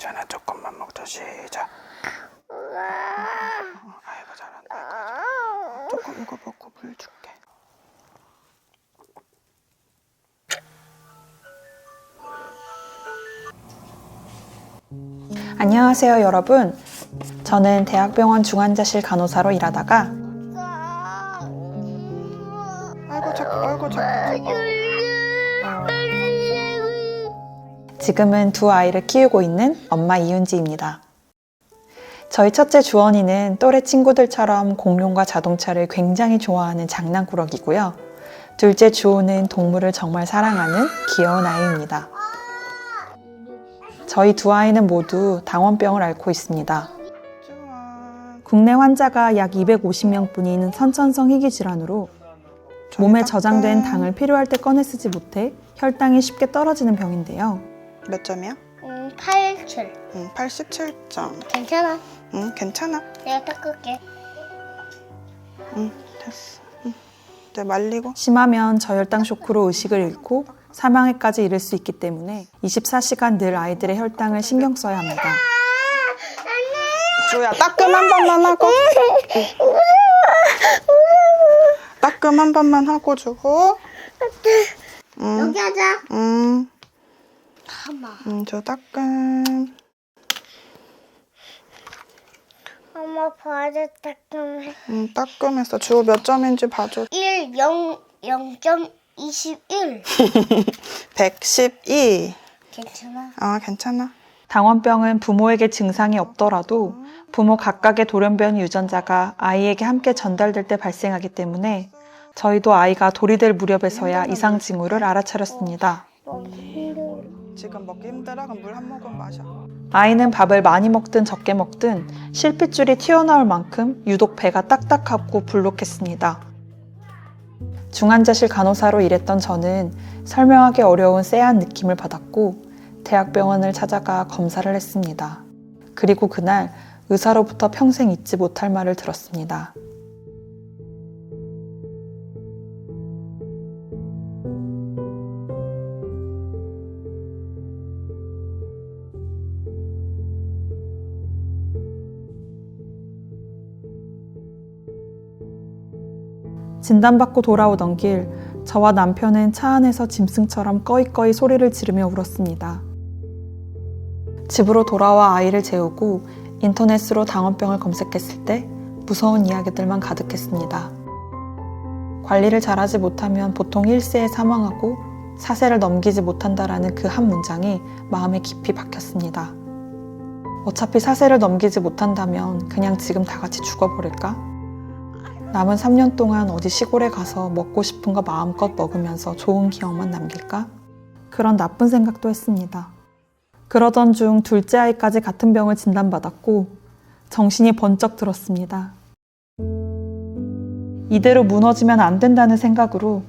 괜찮아. 조금만 먹자. 시작. 아이고 잘한다. 조금 이거 먹고 물 줄게. 안녕하세요 여러분. 저는 대학병원 중환자실 간호사로 일하다가 아이고 자꾸. 지금은 두 아이를 키우고 있는 엄마 이윤지입니다. 저희 첫째 주원이는 또래 친구들처럼 공룡과 자동차를 굉장히 좋아하는 장난꾸러기고요. 둘째 주호는 동물을 정말 사랑하는 귀여운 아이입니다. 저희 두 아이는 모두 당원병을 앓고 있습니다. 국내 환자가 약 250명뿐인 선천성 희귀질환으로 몸에 저장된 당을 필요할 때 꺼내 쓰지 못해 혈당이 쉽게 떨어지는 병인데요. 몇 점이야? 87. 87점. 괜찮아. 괜찮아. 내가 닦을게. 됐어. 이제 말리고. 심하면 저혈당 쇼크로 의식을 잃고 사망에까지 이를 수 있기 때문에 24시간 늘 아이들의 혈당을 신경 써야 합니다. 주야 따끔 한 번만 하고. 따끔 한 번만 하고 주고. 여기 하자. 가마. 저 따끔. 엄마 봐줘 따끔해. 따끔했어. 주호 몇 점인지 봐줘. 0.21. 112. 괜찮아. 아 괜찮아. 당원병은 부모에게 증상이 없더라도 부모 각각의 돌연변이 유전자가 아이에게 함께 전달될 때 발생하기 때문에 저희도 아이가 돌이 될 무렵에서야 이상 징후를 알아차렸습니다. 너무 힘들어. 지금 먹기 힘들어? 그럼 물 한 모금 마셔. 아이는 밥을 많이 먹든 적게 먹든 실핏줄이 튀어나올 만큼 유독 배가 딱딱하고 불룩했습니다. 중환자실 간호사로 일했던 저는 설명하기 어려운 쎄한 느낌을 받았고 대학병원을 찾아가 검사를 했습니다. 그리고 그날 의사로부터 평생 잊지 못할 말을 들었습니다. 진단받고 돌아오던 길, 저와 남편은 차 안에서 짐승처럼 꺼이꺼이 소리를 지르며 울었습니다. 집으로 돌아와 아이를 재우고 인터넷으로 당원병을 검색했을 때 무서운 이야기들만 가득했습니다. 관리를 잘하지 못하면 보통 1세에 사망하고 4세를 넘기지 못한다라는 그 한 문장이 마음에 깊이 박혔습니다. 어차피 4세를 넘기지 못한다면 그냥 지금 다 같이 죽어버릴까? 남은 3년 동안 어디 시골에 가서 먹고 싶은 거 마음껏 먹으면서 좋은 기억만 남길까? 그런 나쁜 생각도 했습니다. 그러던 중 둘째 아이까지 같은 병을 진단받았고 정신이 번쩍 들었습니다. 이대로 무너지면 안 된다는 생각으로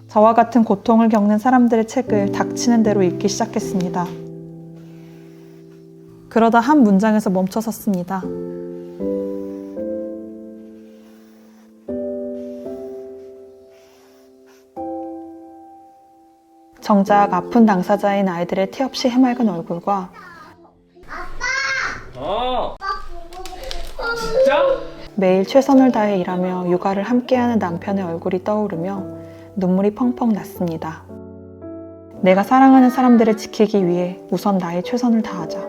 저와 같은 고통을 겪는 사람들의 책을 닥치는 대로 읽기 시작했습니다. 그러다 한 문장에서 멈춰섰습니다. 정작 아픈 당사자인 아이들의 티 없이 해맑은 얼굴과 진짜? 매일 최선을 다해 일하며 육아를 함께하는 남편의 얼굴이 떠오르며 눈물이 펑펑 났습니다. 내가 사랑하는 사람들을 지키기 위해 우선 나의 최선을 다하자.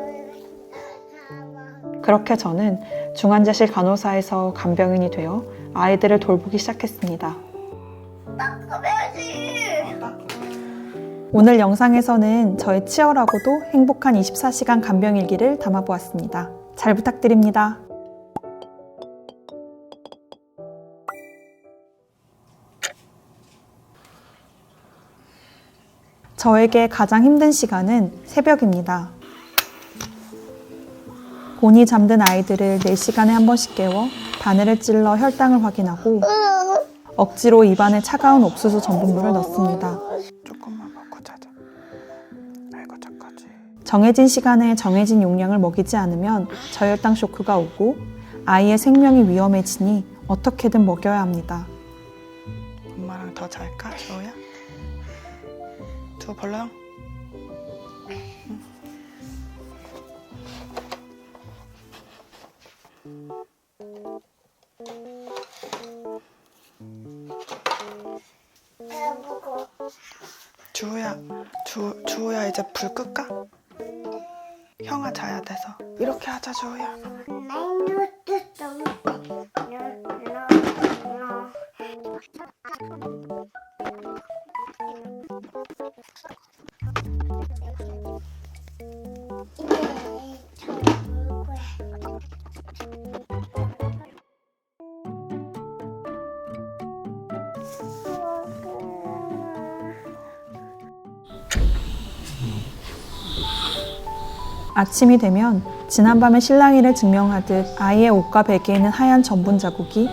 그렇게 저는 중환자실 간호사에서 간병인이 되어 아이들을 돌보기 시작했습니다. 오늘 영상에서는 저의 치열하고도 행복한 24시간 간병일기를 담아보았습니다. 잘 부탁드립니다. 저에게 가장 힘든 시간은 새벽입니다. 곤히 잠든 아이들을 4시간에 한 번씩 깨워 바늘을 찔러 혈당을 확인하고 억지로 입안에 차가운 옥수수 전분물을 넣습니다. 조금만 먹고 자자. 아이고 착하지. 정해진 시간에 정해진 용량을 먹이지 않으면 저혈당 쇼크가 오고 아이의 생명이 위험해지니 어떻게든 먹여야 합니다. 엄마랑 더 잘까? 주호야? 주호 벌렁? 배고고. 주호야 이제 불 끌까? 형아 자야 돼서. 이렇게 하자, 주호야. 아침이 되면 지난밤의 실랑이를 증명하듯 아이의 옷과 베개에는 하얀 전분 자국이,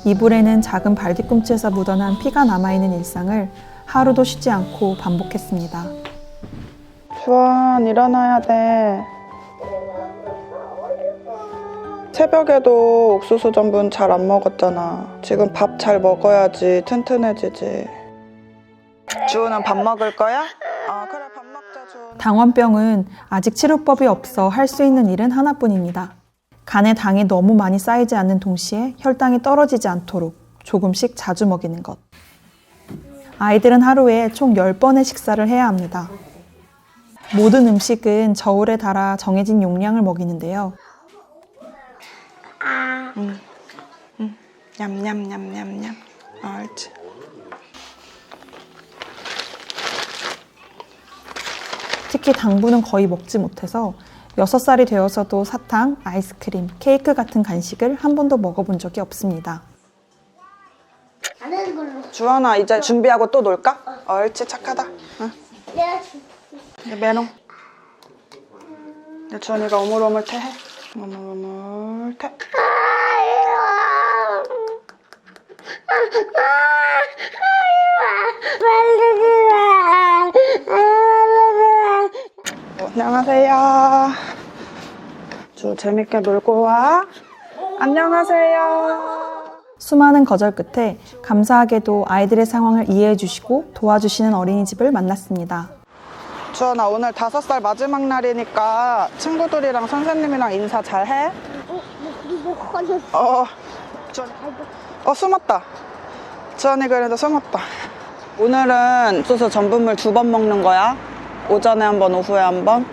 이불에는 작은 발뒤꿈치에서 묻어난 피가 남아있는 일상을 하루도 쉬지 않고 반복했습니다. 주원, 일어나야 돼. 새벽에도 옥수수 전분 잘 안 먹었잖아. 지금 밥 잘 먹어야지 튼튼해지지. 주호는 밥 먹을 거야? 그래, 밥 먹자, 주호. 당원병은 아직 치료법이 없어 할 수 있는 일은 하나뿐입니다. 간에 당이 너무 많이 쌓이지 않는 동시에 혈당이 떨어지지 않도록 조금씩 자주 먹이는 것. 아이들은 하루에 총 10번의 식사를 해야 합니다. 모든 음식은 저울에 달아 정해진 용량을 먹이는데요. 냠냠냠냠냠. 옳지. 특히 당분은 거의 먹지 못해서 6살이 되어서도 사탕, 아이스크림, 케이크 같은 간식을 한 번도 먹어본 적이 없습니다. 다른 걸로. 주원아, 이제 준비하고 또 놀까? 옳지, 착하다. 응. 내가 줄게. 이제 메롱. 이제 주원이가 오물오물 태해. 오물오물 태. 안녕하세요. 주 재밌게 놀고 와. 안녕하세요. 수많은 거절 끝에 감사하게도 아이들의 상황을 이해해 주시고 도와주시는 어린이집을 만났습니다. 주원아, 오늘 5살 마지막 날이니까 친구들이랑 선생님이랑 인사 잘해? 숨었다. 주원이 그래도 숨었다. 오늘은 옥수수 전분물 2번 먹는 거야. 오전에 한 번, 오후에 한 번.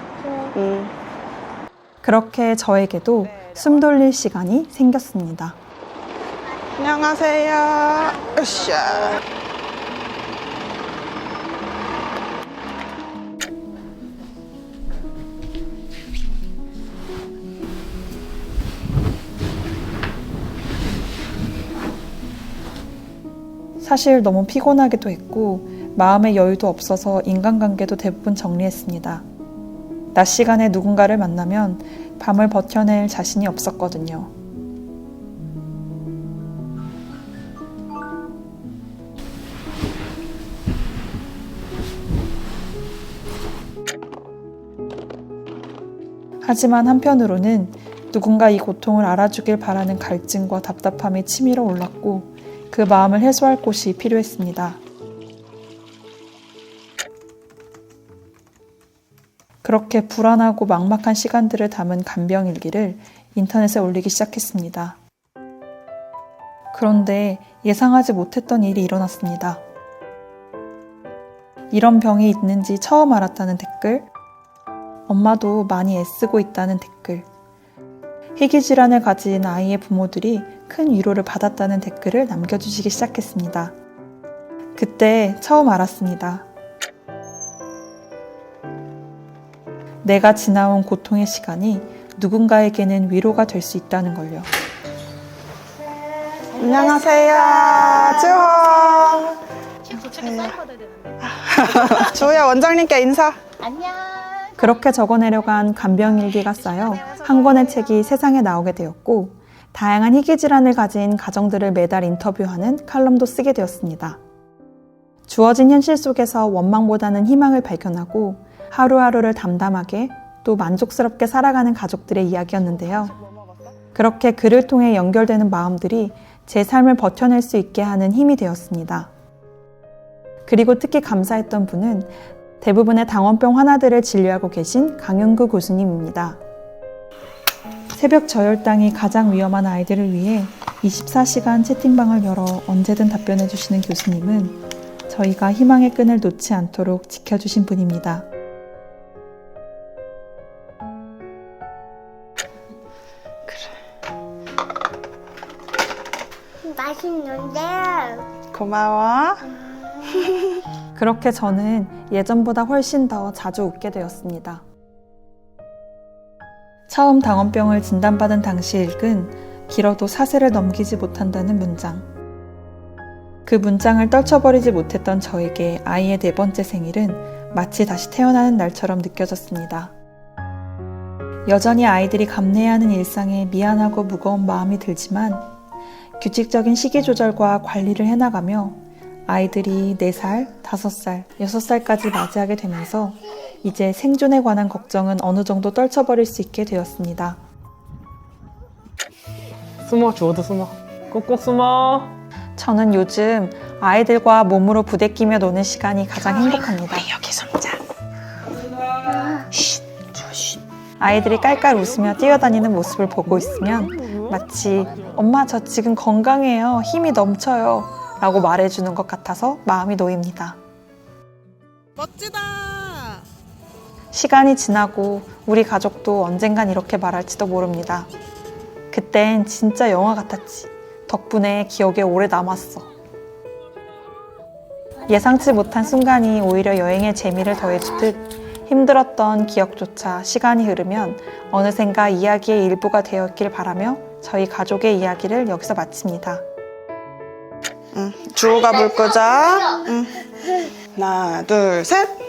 그렇게 저에게도 숨 돌릴 시간이 생겼습니다. 안녕하세요. 으쌰. 사실 너무 피곤하기도 했고 마음의 여유도 없어서 인간관계도 대부분 정리했습니다. 낮 시간에 누군가를 만나면 밤을 버텨낼 자신이 없었거든요. 하지만 한편으로는 누군가 이 고통을 알아주길 바라는 갈증과 답답함이 치밀어 올랐고 그 마음을 해소할 곳이 필요했습니다. 그렇게 불안하고 막막한 시간들을 담은 간병일기를 인터넷에 올리기 시작했습니다. 그런데 예상하지 못했던 일이 일어났습니다. 이런 병이 있는지 처음 알았다는 댓글, 엄마도 많이 애쓰고 있다는 댓글, 희귀질환을 가진 아이의 부모들이 큰 위로를 받았다는 댓글을 남겨주시기 시작했습니다. 그때 처음 알았습니다. 내가 지나온 고통의 시간이 누군가에게는 위로가 될 수 있다는 걸요. 안녕하세요. 주호. 주호야, 원장님께 인사. 그렇게 적어내려간 간병일기가 쌓여 한 권의 책이 세상에 나오게 되었고 다양한 희귀질환을 가진 가정들을 매달 인터뷰하는 칼럼도 쓰게 되었습니다. 주어진 현실 속에서 원망보다는 희망을 발견하고 하루하루를 담담하게 또 만족스럽게 살아가는 가족들의 이야기였는데요. 그렇게 글을 통해 연결되는 마음들이 제 삶을 버텨낼 수 있게 하는 힘이 되었습니다. 그리고 특히 감사했던 분은 대부분의 당원병 환아들을 진료하고 계신 강윤구 교수님입니다. 새벽 저혈당이 가장 위험한 아이들을 위해 24시간 채팅방을 열어 언제든 답변해 주시는 교수님은 저희가 희망의 끈을 놓지 않도록 지켜주신 분입니다. 맛있는데. 고마워. 그렇게 저는 예전보다 훨씬 더 자주 웃게 되었습니다. 처음 당원병을 진단받은 당시 읽은 길어도 사세를 넘기지 못한다는 문장. 그 문장을 떨쳐버리지 못했던 저에게 아이의 4번째 생일은 마치 다시 태어나는 날처럼 느껴졌습니다. 여전히 아이들이 감내해야 하는 일상에 미안하고 무거운 마음이 들지만 규칙적인 식이 조절과 관리를 해나가며 아이들이 4살, 5살, 6살까지 맞이하게 되면서 이제 생존에 관한 걱정은 어느 정도 떨쳐버릴 수 있게 되었습니다. 숨어, 주워도 숨어. 꼭꼭 숨어. 저는 요즘 아이들과 몸으로 부대끼며 노는 시간이 가장 행복합니다. 여기 숨자. 아이들이 깔깔 웃으며 뛰어다니는 모습을 보고 있으면 마치 엄마 저 지금 건강해요, 힘이 넘쳐요 라고 말해주는 것 같아서 마음이 놓입니다. 멋지다. 시간이 지나고 우리 가족도 언젠간 이렇게 말할지도 모릅니다. 그땐 진짜 영화 같았지. 덕분에 기억에 오래 남았어. 예상치 못한 순간이 오히려 여행의 재미를 더해주듯 힘들었던 기억조차 시간이 흐르면 어느샌가 이야기의 일부가 되었길 바라며 저희 가족의 이야기를 여기서 마칩니다. 주호가 불 끄자. 하나, 둘, 셋.